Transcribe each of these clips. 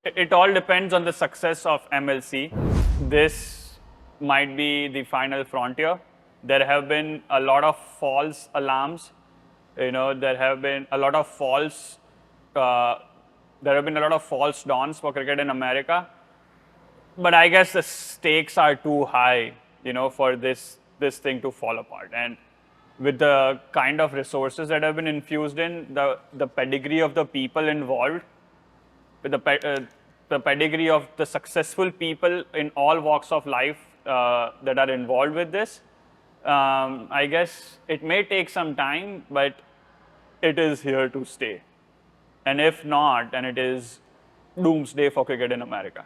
It all depends on the success of MLC. This might be the final frontier. There have been a lot of false alarms. There have been a lot of false dawns for cricket in America. But I guess the stakes are too high, for this thing to fall apart. And with the kind of resources that have been infused in, the pedigree of the people involved, with the pedigree of the successful people in all walks of life that are involved with this, I guess it may take some time, but it is here to stay. And if not, then it is doomsday for cricket in America.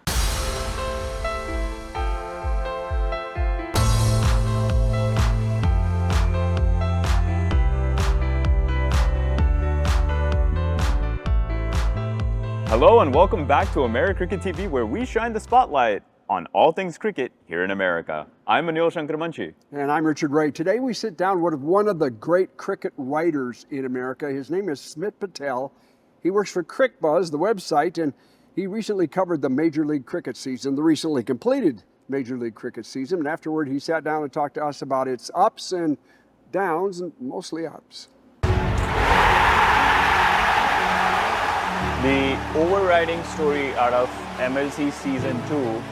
Hello and welcome back to americricket TV, where we shine the spotlight on all things cricket here in America. I'm Anil Shankramanchi. And I'm Richard Ray. Today we sit down with one of the great cricket writers in America. His name is Smit Patel. He works for Cricbuzz, the website, and he recently covered the Major League Cricket season, the recently completed Major League Cricket season. And afterward, he sat down and talked to us about its ups and downs, and mostly ups. The overriding story out of MLC Season 2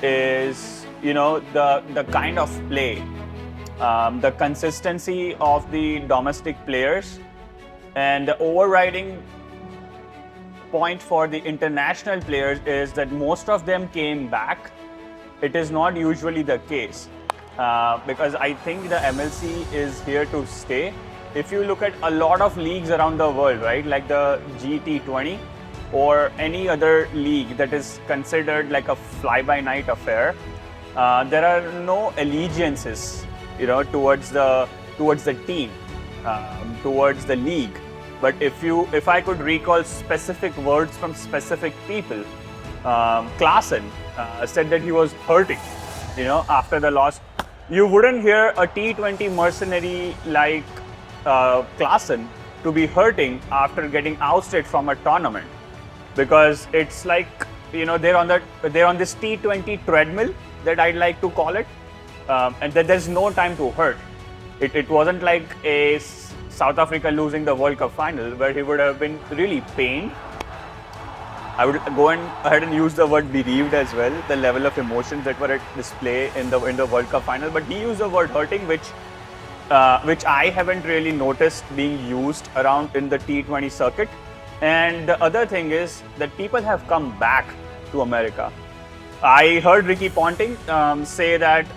is, the kind of play, the consistency of the domestic players, and the overriding point for the international players is that most of them came back. It is not usually the case because I think the MLC is here to stay. If you look at a lot of leagues around the world, right, like the GT20 or any other league that is considered like a fly-by-night affair, there are no allegiances, towards the team, towards the league. But if I could recall specific words from specific people, Klaasen said that he was hurting, after the loss. You wouldn't hear a T20 mercenary like Klaasen to be hurting after getting ousted from a tournament, because it's like they're on this T20 treadmill that I'd like to call it, and that there's no time to hurt. It wasn't like a South Africa losing the World Cup final where he would have been really pained. I would go ahead and use the word bereaved as well, the level of emotions that were at display in the World Cup final. But he used the word hurting, which I haven't really noticed being used around in the T20 circuit. And the other thing is that people have come back to America. I heard Ricky Ponting say that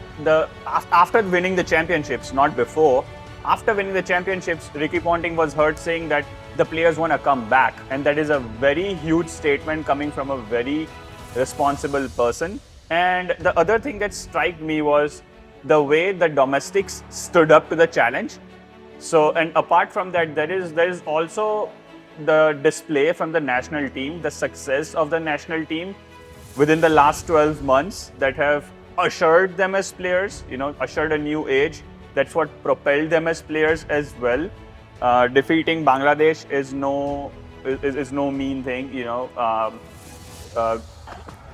after winning the championships, not before, after winning the championships, Ricky Ponting was heard saying that the players want to come back. And that is a very huge statement coming from a very responsible person. And the other thing that struck me was the way the domestics stood up to the challenge. So, and apart from that, there is also the display from the national team, the success of the national team within the last 12 months that have ushered them as players, ushered a new age. That's what propelled them as players as well. Defeating Bangladesh is no mean thing,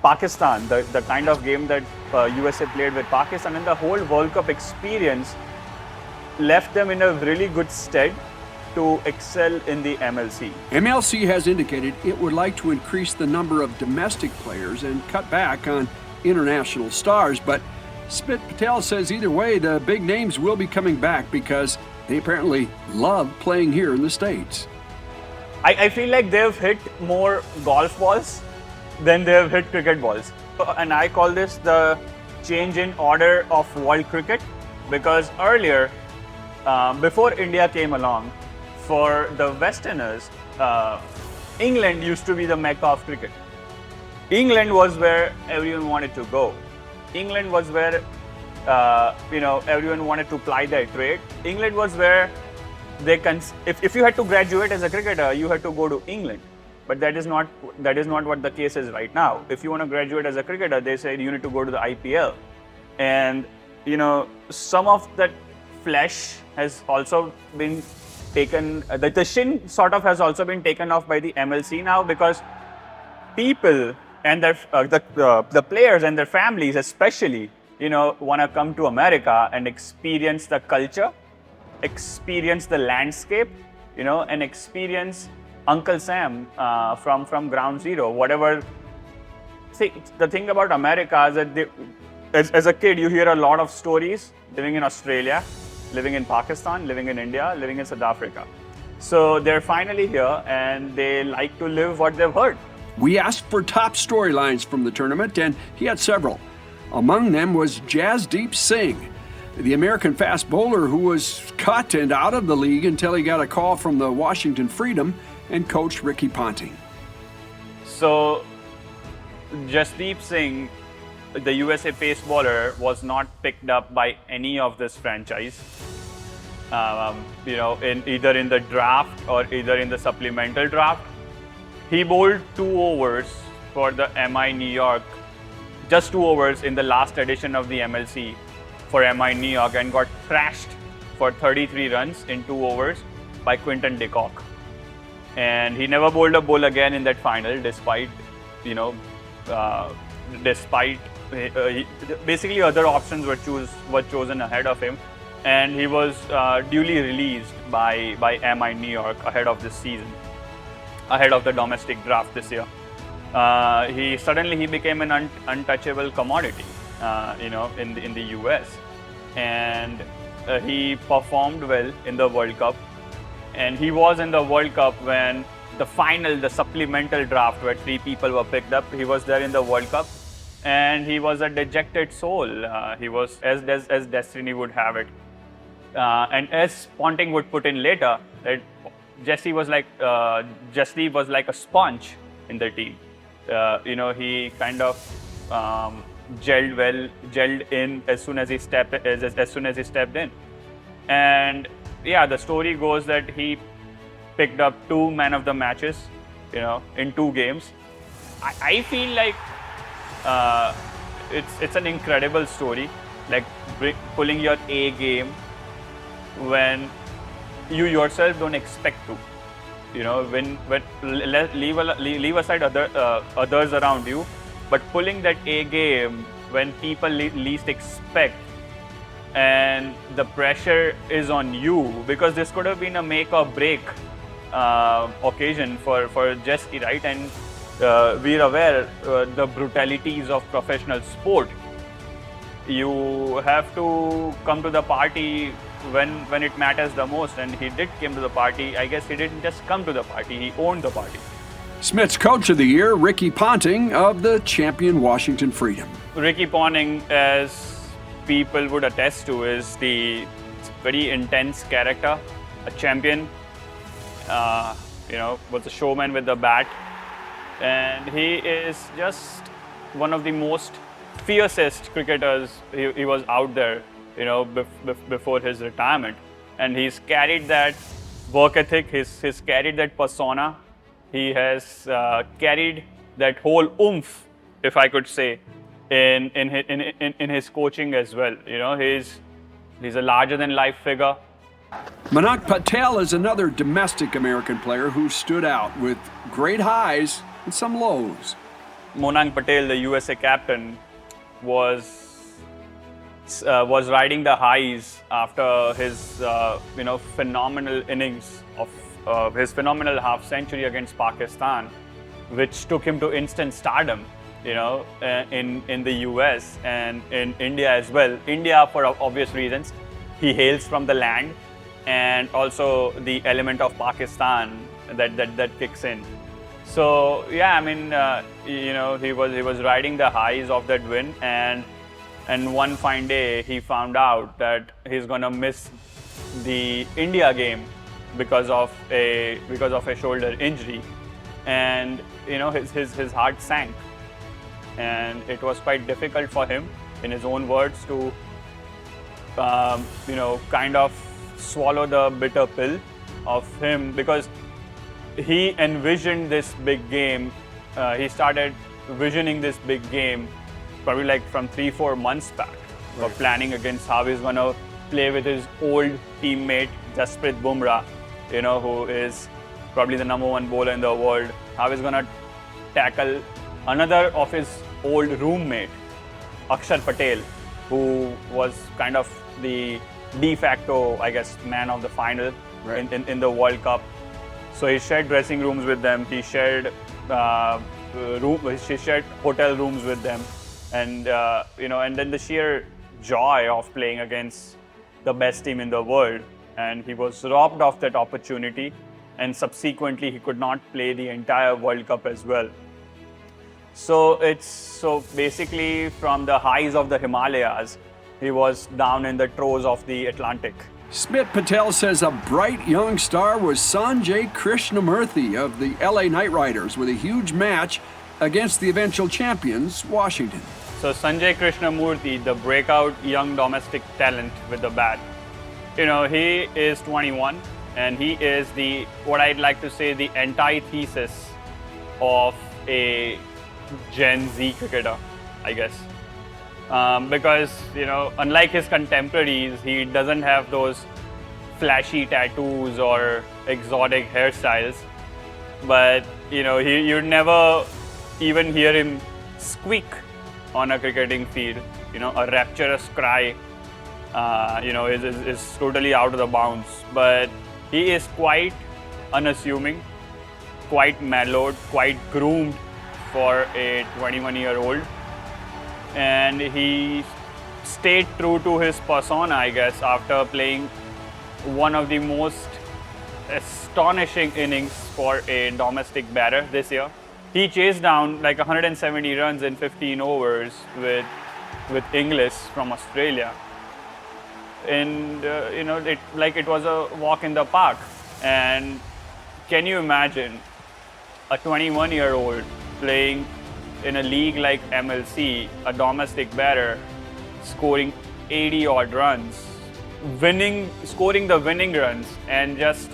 Pakistan, the kind of game that USA played with Pakistan, and the whole World Cup experience left them in a really good stead to excel in the MLC. MLC has indicated it would like to increase the number of domestic players and cut back on international stars, but Smit Patel says either way, the big names will be coming back because they apparently love playing here in the States. I feel like they've hit more golf balls than they have hit cricket balls. And I call this the change in order of world cricket, because earlier, before India came along, for the Westerners, England used to be the mecca of cricket. England was where everyone wanted to go. England was where everyone wanted to ply their trade. England was where if you had to graduate as a cricketer, you had to go to England. But that is not what the case is right now. If you want to graduate as a cricketer, they say you need to go to the IPL. And some of that flesh has also been taken, the shin sort of has also been taken off by the MLC now, because people and the players and their families especially, want to come to America and experience the culture, experience the landscape, and experience Uncle Sam from ground zero. Whatever. See, the thing about America is that as a kid, you hear a lot of stories living in Australia, living in Pakistan, living in India, living in South Africa. So they're finally here and they like to live what they've heard. We asked for top storylines from the tournament, and he had several. Among them was Jasdeep Singh, the American fast bowler who was cut and out of the league until he got a call from the Washington Freedom and coach Ricky Ponting. So Jasdeep Singh, the USA pace bowler, was not picked up by any of this franchise. Either in the draft or either in the supplemental draft. He bowled 2 overs for the MI New York, just 2 overs in the last edition of the MLC for MI New York, and got thrashed for 33 runs in 2 overs by Quinton de Kock. And he never bowled a ball again in that final, despite basically other options were chosen ahead of him, and he was duly released by MI New York ahead of this season, ahead of the domestic draft this year. He became an untouchable commodity, in the US, and he performed well in the World Cup, and he was in the World Cup when the supplemental draft where 3 people were picked up. He was there in the World Cup, and he was a dejected soul. He was as destiny would have it, and as Ponting would put in later, that Jasdeep was like a sponge in the team. He kind of gelled in as soon as he stepped in, and yeah, the story goes that he picked up 2 man of the matches, in 2 games. I feel like it's an incredible story, like pulling your A game when you yourself don't expect to. When leave aside others around you, but pulling that A game when people least expect, and the pressure is on you, because this could have been a make or break occasion for Jesse, right? And we're aware the brutalities of professional sport. You have to come to the party when it matters the most, and he did come to the party. I guess he didn't just come to the party, he owned the party. Smit's Coach of the Year, Ricky Ponting of the champion Washington Freedom. Ricky Ponting, as people would attest to, is the very intense character, a champion, was a showman with the bat, and he is just one of the most fiercest cricketers. He was out there, before his retirement, and he's carried that work ethic, he's carried that persona, he has carried that whole oomph, if I could say, in his coaching as well. He's a larger than life figure. Smit Patel is another domestic American player who stood out with great highs and some lows. Smit Patel, the USA captain, was riding the highs after his phenomenal innings of his phenomenal half century against Pakistan, which took him to instant stardom, in the US and in India as well. India, for obvious reasons, he hails from the land, and also the element of Pakistan that kicks in. So yeah, I mean, he was riding the highs of that win, and one fine day he found out that he's gonna miss the India game because of a shoulder injury, and his heart sank, and it was quite difficult for him, in his own words, to kind of swallow the bitter pill of him, because he envisioned this big game. He started visioning this big game probably like from 3-4 months back, of planning against how he's going to play with his old teammate Jasprit Bumrah, who is probably the #1 bowler in the world, how he's going to tackle another of his old roommate, Akshar Patel, who was kind of the de facto, I guess, man of the final in the World Cup. So he shared dressing rooms with them. He shared hotel rooms with them, and and then the sheer joy of playing against the best team in the world. And he was robbed of that opportunity, and subsequently he could not play the entire World Cup as well. So basically from the highs of the Himalayas, he was down in the throes of the Atlantic. Smit Patel says a bright young star was Sanjay Krishnamurthy of the LA Knight Riders with a huge match against the eventual champions, Washington. So Sanjay Krishnamurthy, the breakout young domestic talent with the bat, he is 21, and he is what I'd like to say, the antithesis of a Gen Z cricketer, I guess. Because, unlike his contemporaries, he doesn't have those flashy tattoos or exotic hairstyles. But, you'd never even hear him squeak on a cricketing field. A rapturous cry, is totally out of the bounds. But he is quite unassuming, quite mellowed, quite groomed for a 21-year-old. And he stayed true to his persona, I guess, after playing one of the most astonishing innings for a domestic batter this year. He chased down like 170 runs in 15 overs with Inglis from Australia. And, it was a walk in the park. And can you imagine a 21-year-old playing in a league like MLC, a domestic batter, scoring 80-odd runs, scoring the winning runs, and just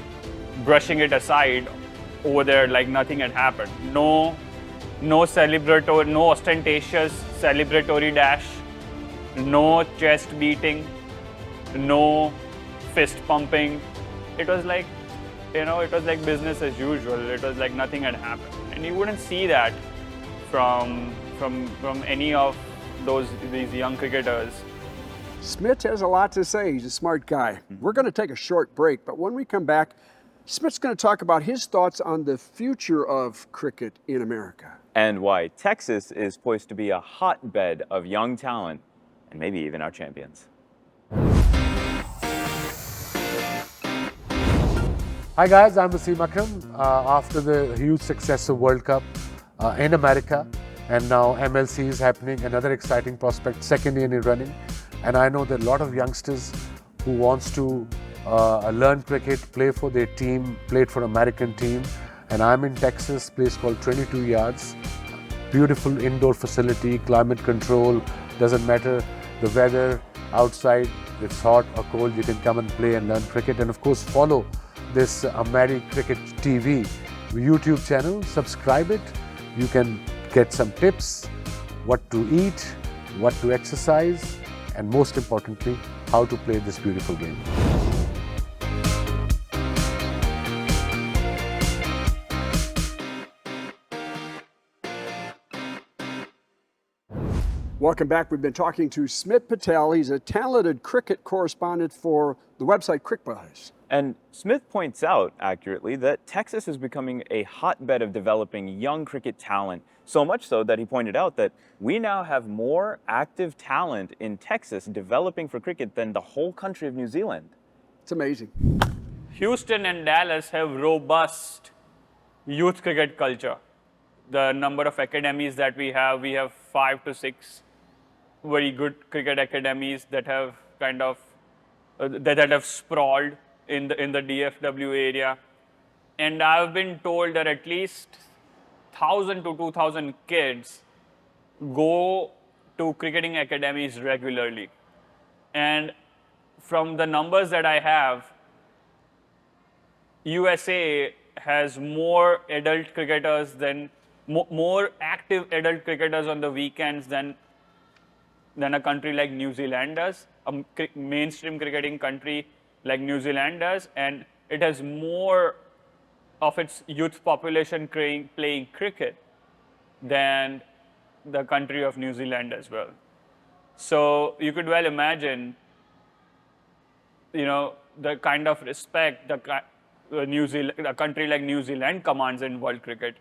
brushing it aside over there like nothing had happened. No ostentatious celebratory dash, no chest beating, no fist pumping. It was like, business as usual. It was like nothing had happened, and you wouldn't see that from any of these young cricketers. Smit has a lot to say. He's a smart guy. We're going to take a short break, but when we come back, Smit's going to talk about his thoughts on the future of cricket in America. And why Texas is poised to be a hotbed of young talent, and maybe even our champions. Hi guys, I'm Wasim Akram. After the huge success of World Cup in America, and now MLC is happening, another exciting prospect, second year in running. And I know there are a lot of youngsters who wants to learn cricket, play for their team, play for American team. And I'm in Texas, place called 22 Yards. Beautiful indoor facility, climate control, doesn't matter the weather outside, it's hot or cold, you can come and play and learn cricket. And of course follow this americricket TV YouTube channel, subscribe it. You can get some tips, what to eat, what to exercise, and most importantly, how to play this beautiful game. Welcome back. We've been talking to Smit Patel. He's a talented cricket correspondent for the website Cricbuzz. And Smith points out accurately that Texas is becoming a hotbed of developing young cricket talent, so much so that he pointed out that we now have more active talent in Texas developing for cricket than the whole country of New Zealand. It's amazing. Houston and Dallas have robust youth cricket culture. The number of academies that we have 5 to 6 very good cricket academies that have that have sprawled in the DFW area. And I've been told that at least 1,000 to 2,000 kids go to cricketing academies regularly. And from the numbers that I have, USA has more adult cricketers than more active adult cricketers on the weekends than a country like New Zealand does, a mainstream cricketing country like New Zealand does, and it has more of its youth population playing cricket than the country of New Zealand as well. So you could well imagine, the kind of respect a country like New Zealand commands in world cricket,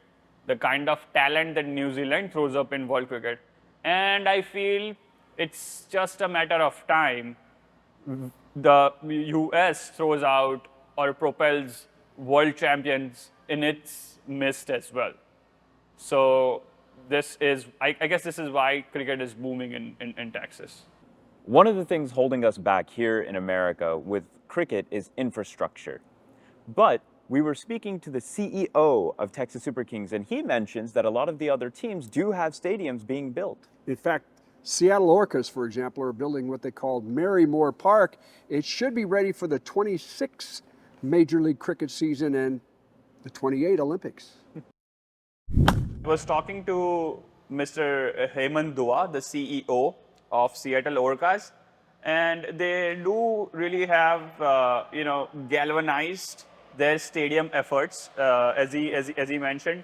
the kind of talent that New Zealand throws up in world cricket. And I feel it's just a matter of time the US throws out or propels world champions in its midst as well. So I guess this is why cricket is booming in Texas. One of the things holding us back here in America with cricket is infrastructure. But we were speaking to the CEO of Texas Super Kings, and he mentions that a lot of the other teams do have stadiums being built. In fact, Seattle Orcas, for example, are building what they call Marymore Park. It should be ready for the 26th Major League Cricket season and the 28 Olympics. I was talking to Mr. Hemant Dua, the CEO of Seattle Orcas, and they do really have, galvanized their stadium efforts, as he mentioned,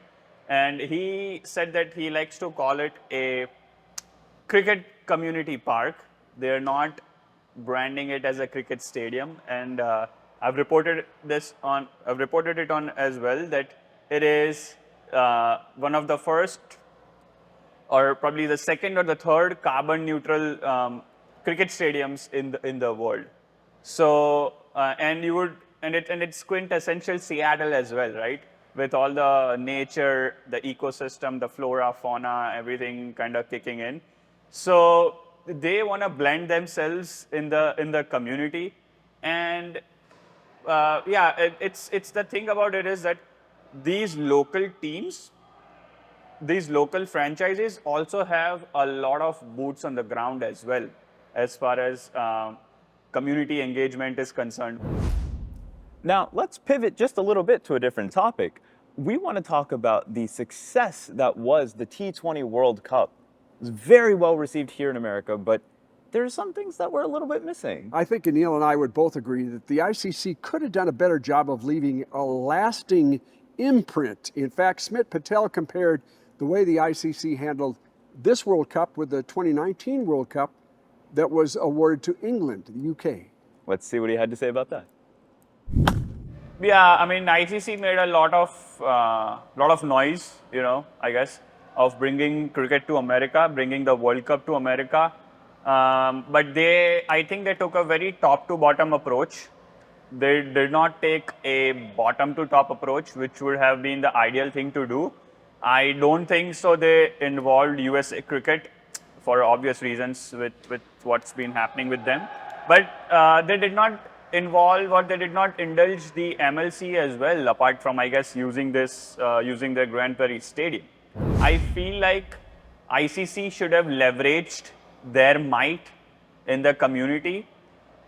and he said that he likes to call it a cricket community park. They're not branding it as a cricket stadium, and I've reported it on as well that it is one of the first, or probably the second or the third carbon neutral cricket stadiums in the world. So and it's quintessential Seattle as well, right? With all the nature, the ecosystem, the flora, fauna, everything kind of kicking in. So they want to blend themselves in the community, and it's the thing about it is that these local teams, these local franchises also have a lot of boots on the ground as well, as far as community engagement is concerned. Now, let's pivot just a little bit to a different topic. We want to talk about the success that was the T20 World Cup. It was very well received here in America, but there are some things that were a little bit missing. I think Anil and I would both agree that the ICC could have done a better job of leaving a lasting imprint. In fact, Smit Patel compared the way the ICC handled this World Cup with the 2019 World Cup that was awarded to England, the UK. Let's see what he had to say about that. Yeah, I mean, ICC made a lot of noise, I guess, of bringing cricket to America, bringing the World Cup to America. But I think they took a very top to bottom approach. They did not take a bottom to top approach, which would have been the ideal thing to do. I don't think so they involved USA Cricket for obvious reasons with what's been happening with them. But they did not involve or they did not indulge the MLC as well, apart from, I guess, using their Grand Prairie Stadium. I feel like ICC should have leveraged their might in the community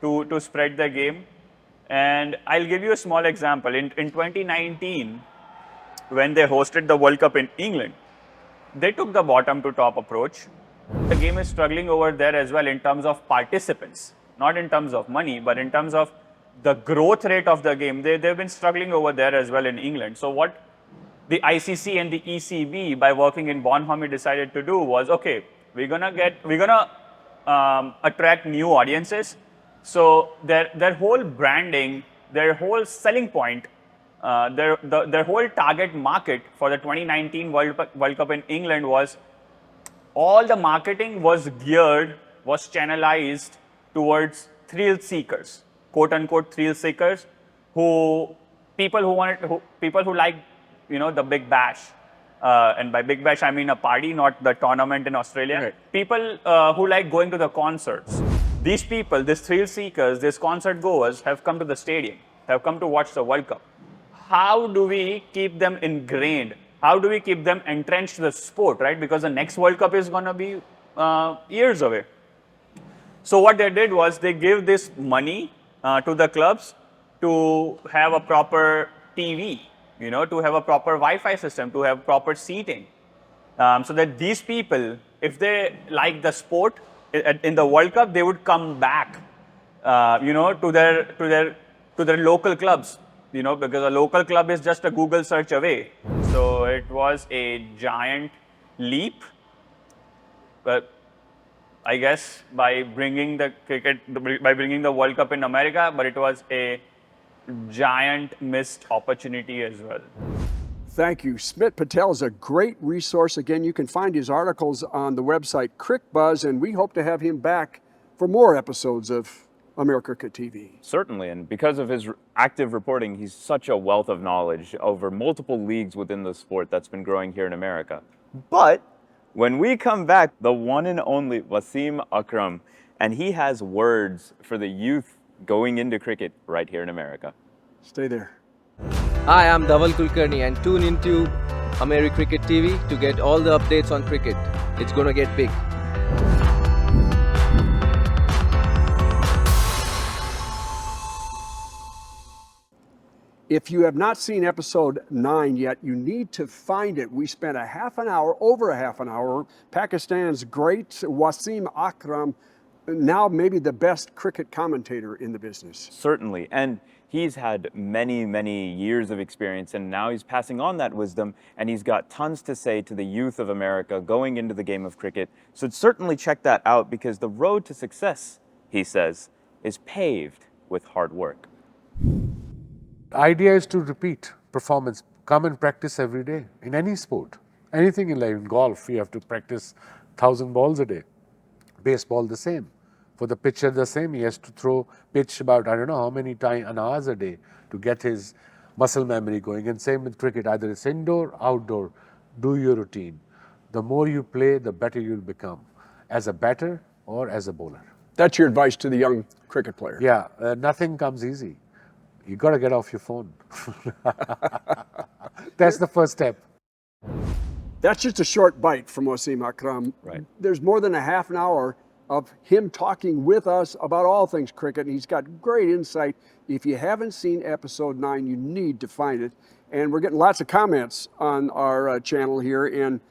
to spread the game. And I'll give you a small example. In 2019, when they hosted the World Cup in England, they took the bottom to top approach. The game is struggling over there as well in terms of participants, not in terms of money, but in terms of the growth rate of the game. They've been struggling over there as well in England. So what the ICC and the ECB, by working in Bonhomie, decided to do was, okay, we're gonna attract new audiences. So their whole branding, their whole selling point, their whole target market for the 2019 World Cup in England was, all the marketing was channelized towards thrill seekers, quote unquote thrill seekers, people who like, the Big Bash. And by Big Bash, I mean a party, not the tournament in Australia. Right. People who like going to the concerts. These people, these thrill seekers, these concert goers have come to the stadium, have come to watch the World Cup. How do we keep them ingrained? How do we keep them entrenched to the sport, right? Because the next World Cup is going to be years away. So what they did was they gave this money to the clubs to have a proper TV, to have a proper Wi-Fi system, to have proper seating. So that these people, if they like the sport in the World Cup, they would come back, to their local clubs, because a local club is just a Google search away. So it was a giant leap, but I guess by bringing the World Cup in America, but it was a giant missed opportunity as well. Thank you. Smit Patel is a great resource. Again, you can find his articles on the website Cricbuzz, and we hope to have him back for more episodes of Americricket TV. Certainly, and because of his active reporting, he's such a wealth of knowledge over multiple leagues within the sport that's been growing here in America. But when we come back, the one and only Wasim Akram, and he has words for the youth going into cricket right here in America. Stay there. Hi, I'm Dhaval Kulkarni and tune into americricket TV to get all the updates on cricket. It's gonna get big. If you have not seen episode 9 yet, you need to find it. We spent over a half an hour, Pakistan's great Wasim Akram, now maybe the best cricket commentator in the business. Certainly, and he's had many, many years of experience, and now he's passing on that wisdom, and he's got tons to say to the youth of America going into the game of cricket. So certainly check that out, because the road to success, he says, is paved with hard work. The idea is to repeat performance. Come and practice every day in any sport. Anything in life. In golf, you have to practice 1,000 balls a day. Baseball, the same. For the pitcher, the same. He has to pitch about, I don't know how many hours a day to get his muscle memory going. And same with cricket. Either it's indoor, outdoor. Do your routine. The more you play, the better you'll become as a batter or as a bowler. That's your advice to the young cricket player. Yeah, nothing comes easy. You got to get off your phone. That's the first step. That's just a short bite from Wasim Akram. Right. There's more than a half an hour of him talking with us about all things cricket, and he's got great insight. If you haven't seen episode 9, you need to find it. And we're getting lots of comments on our channel here, and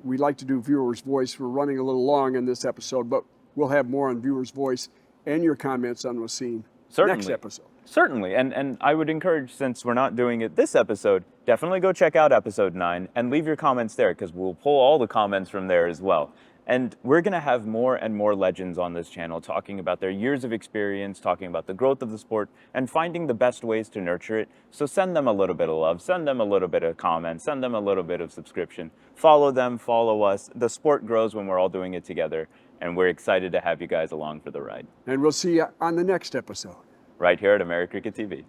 we like to do viewer's voice. We're running a little long in this episode, but we'll have more on viewer's voice and your comments on Wasim next episode. Certainly, and I would encourage, since we're not doing it this episode, definitely go check out episode 9 and leave your comments there, because we'll pull all the comments from there as well. And we're going to have more and more legends on this channel talking about their years of experience, talking about the growth of the sport, and finding the best ways to nurture it. So send them a little bit of love, send them a little bit of comments, send them a little bit of subscription. Follow them, follow us. The sport grows when we're all doing it together, and we're excited to have you guys along for the ride. And we'll see you on the next episode. Right here at americricket TV.